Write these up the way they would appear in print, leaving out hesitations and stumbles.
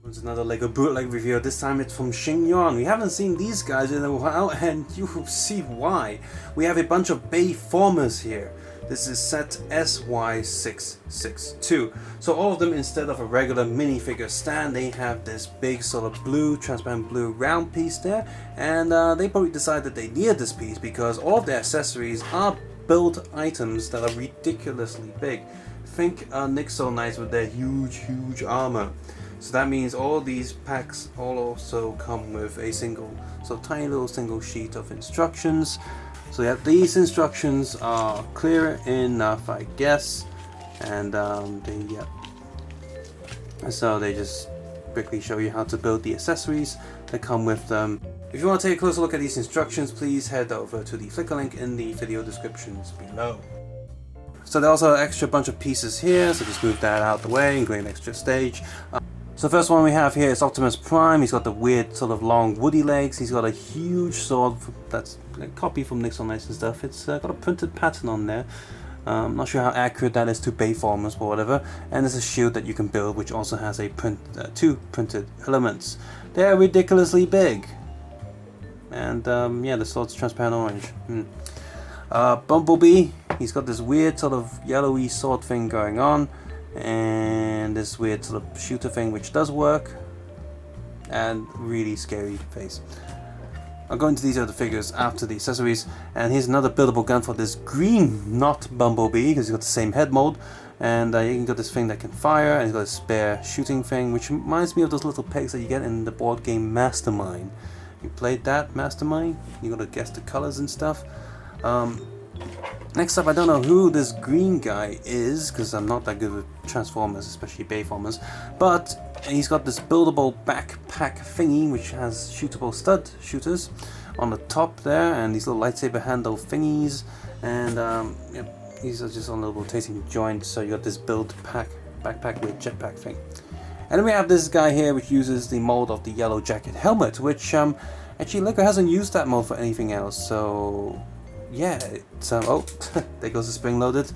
It's another LEGO Bootleg review. This time it's from Sheng Yuan. We haven't seen these guys in a while, and you will see why. We have a bunch of bay formers here. This is set SY662. So all of them, instead of a regular minifigure stand, they have this big sort of blue, transparent blue round piece there. And they probably decided they needed this piece because all of their accessories are build items that are ridiculously big. Think Nixo Knights with their huge armor. So that means all these packs all also come with a tiny little single sheet of instructions. So yeah, these instructions are clear enough, I guess, and so they just quickly show you how to build the accessories that come with them. If you want to take a closer look at these instructions, please head over to the Flickr link in the video descriptions below. So there's also an extra bunch of pieces here, so just move that out of the way and create an extra stage. So the first one we have here is Optimus Prime. He's got the weird sort of long woody legs. He's got a huge sword that's a copy from Nixo Knights and stuff. It's got a printed pattern on there. I'm not sure how accurate that is to Bayformers or whatever. And there's a shield that you can build, which also has a two printed elements. They're ridiculously big. And yeah, the sword's transparent orange. Bumblebee, he's got this weird sort of yellowy sword thing going on, and this weird sort of shooter thing which does work, and really scary face. I'll go into these other figures after the accessories. And here's another buildable gun for this green not Bumblebee, because he's got the same head mold, and you got this thing that can fire, and he's got a spare shooting thing, which reminds me of those little pegs that you get in the board game Mastermind. You played that Mastermind? You gotta guess the colors and stuff. Next up, I don't know who this green guy is, because I'm not that good with Transformers, especially Bayformers, but he's got this buildable backpack thingy which has shootable stud shooters on the top there, and these little lightsaber handle thingies, and yep, these are just on little rotating joints, so you got this backpack with jetpack thing. And then we have this guy here which uses the mold of the yellow jacket helmet, which actually LEGO hasn't used that mold for anything else, so yeah, it's oh, there goes the spring-loaded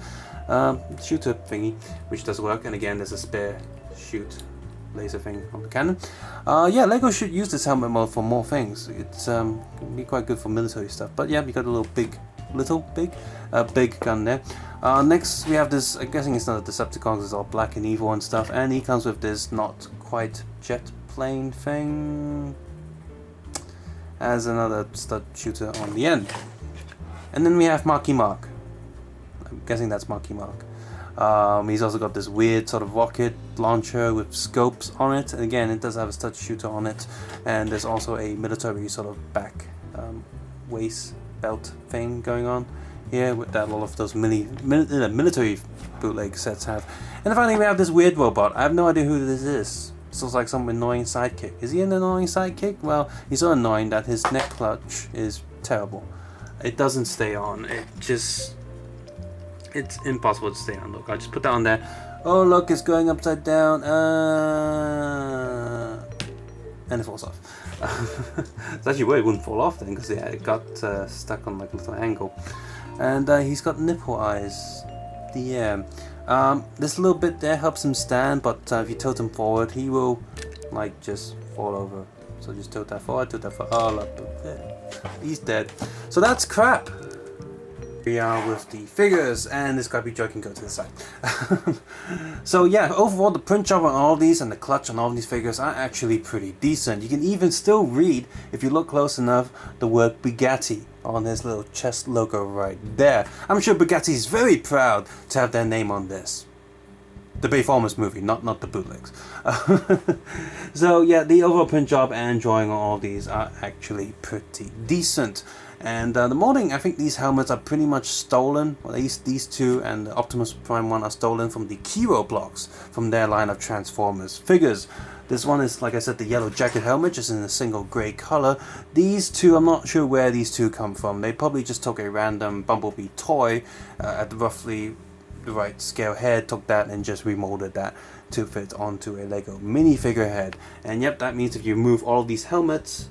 shooter thingy, which does work. And again, there's a spare shoot laser thing on the cannon. Yeah, LEGO should use this helmet mode for more things. It's can be quite good for military stuff. But yeah, we got a little big gun there. Next, we have this. I'm guessing it's not a Decepticon. It's all black and evil and stuff. And he comes with this not quite jet plane thing, as another stud shooter on the end. And then we have Marky Mark. I'm guessing that's Marky Mark. He's also got this weird sort of rocket launcher with scopes on it. And again, it does have a stud shooter on it. And there's also a military sort of back waist belt thing going on here with that a lot of those military bootleg sets have. And then finally we have this weird robot. I have no idea who this is. This looks like some annoying sidekick. Is he an annoying sidekick? Well, he's so annoying that his neck clutch is terrible. It doesn't stay on. It's impossible to stay on. Look, I just put that on there. Oh look, it's going upside down. And it falls off. It's actually weird it wouldn't fall off then, because yeah, it got stuck on like a little angle. And he's got nipple eyes. Yeah. This little bit there helps him stand, but if you tilt him forward, he will like just fall over. So just tilt that forward, oh look, he's dead. So that's crap. We are with the figures, and this garbage joy can go to the side. So yeah, overall the print job on all these and the clutch on all these figures are actually pretty decent. You can even still read, if you look close enough, the word Bugatti on his little chest logo right there. I'm sure Bugatti is very proud to have their name on this. The Bayformers movie, not the bootlegs. So yeah, the overall print job and drawing on all these are actually pretty decent. And the molding, I think these helmets are pretty much stolen. Well, at least these two and the Optimus Prime one are stolen from the Kiro blocks from their line of Transformers figures. This one is, like I said, the yellow jacket helmet, just in a single grey colour. These two, I'm not sure where these two come from. They probably just took a random Bumblebee toy at roughly the right scale head, took that and just remolded that to fit onto a LEGO minifigure head. And yep, that means if you move all of these helmets,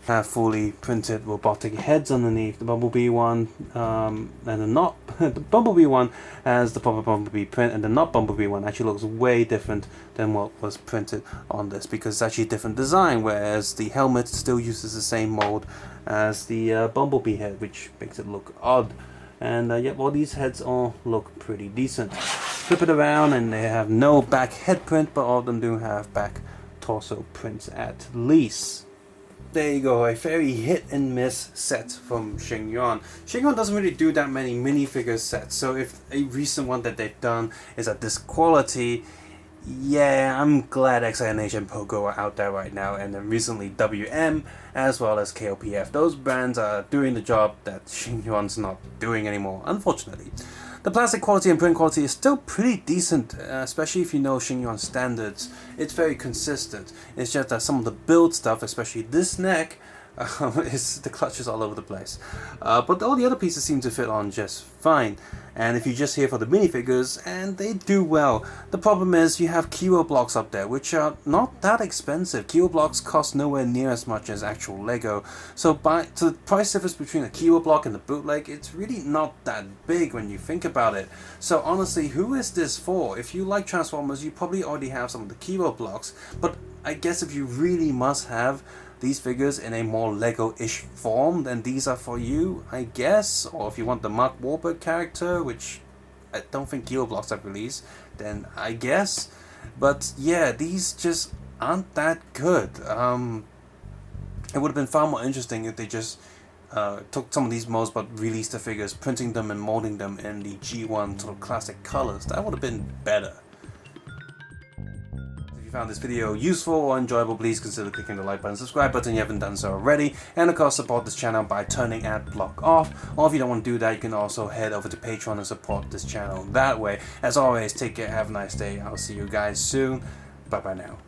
have fully printed robotic heads underneath. The Bumblebee one and the not the Bumblebee one has the proper Bumblebee print, and the not Bumblebee one actually looks way different than what was printed on this, because it's actually a different design, whereas the helmet still uses the same mold as the Bumblebee head, which makes it look odd. And yep, all these heads all look pretty decent. Flip it around and they have no back head print, but all of them do have back torso prints at least. There you go, a very hit and miss set from Sheng Yuan. Sheng Yuan doesn't really do that many minifigure sets, so if a recent one that they've done is at this quality, yeah, I'm glad XINH and Pogo are out there right now, and then recently WM as well as KOPF. Those brands are doing the job that Sheng Yuan's not doing anymore, unfortunately. The plastic quality and print quality is still pretty decent, especially if you know Sheng Yuan standards. It's very consistent. It's just that some of the build stuff, especially this neck, the clutch is all over the place. But all the other pieces seem to fit on just fine. And if you're just here for the minifigures, and they do well. The problem is you have Kilo blocks up there, which are not that expensive. Kilo blocks cost nowhere near as much as actual Lego. So the price difference between a Kilo block and the bootleg, it's really not that big when you think about it. So honestly, who is this for? If you like Transformers, you probably already have some of the Kilo blocks. But I guess if you really must have these figures in a more Lego-ish form, then these are for you, I guess. Or if you want the Mark Wahlberg character, which I don't think Kilo blocks have released, then I guess. But yeah, these just aren't that good. It would have been far more interesting if they just took some of these molds but released the figures, printing them and molding them in the G1 sort of classic colors. That would have been better. If you found this video useful or enjoyable, please consider clicking the like button, subscribe button if you haven't done so already, and of course support this channel by turning ad block off. Or if you don't want to do that, you can also head over to Patreon and support this channel that way. As always, take care, have a nice day, I'll see you guys soon, bye bye now.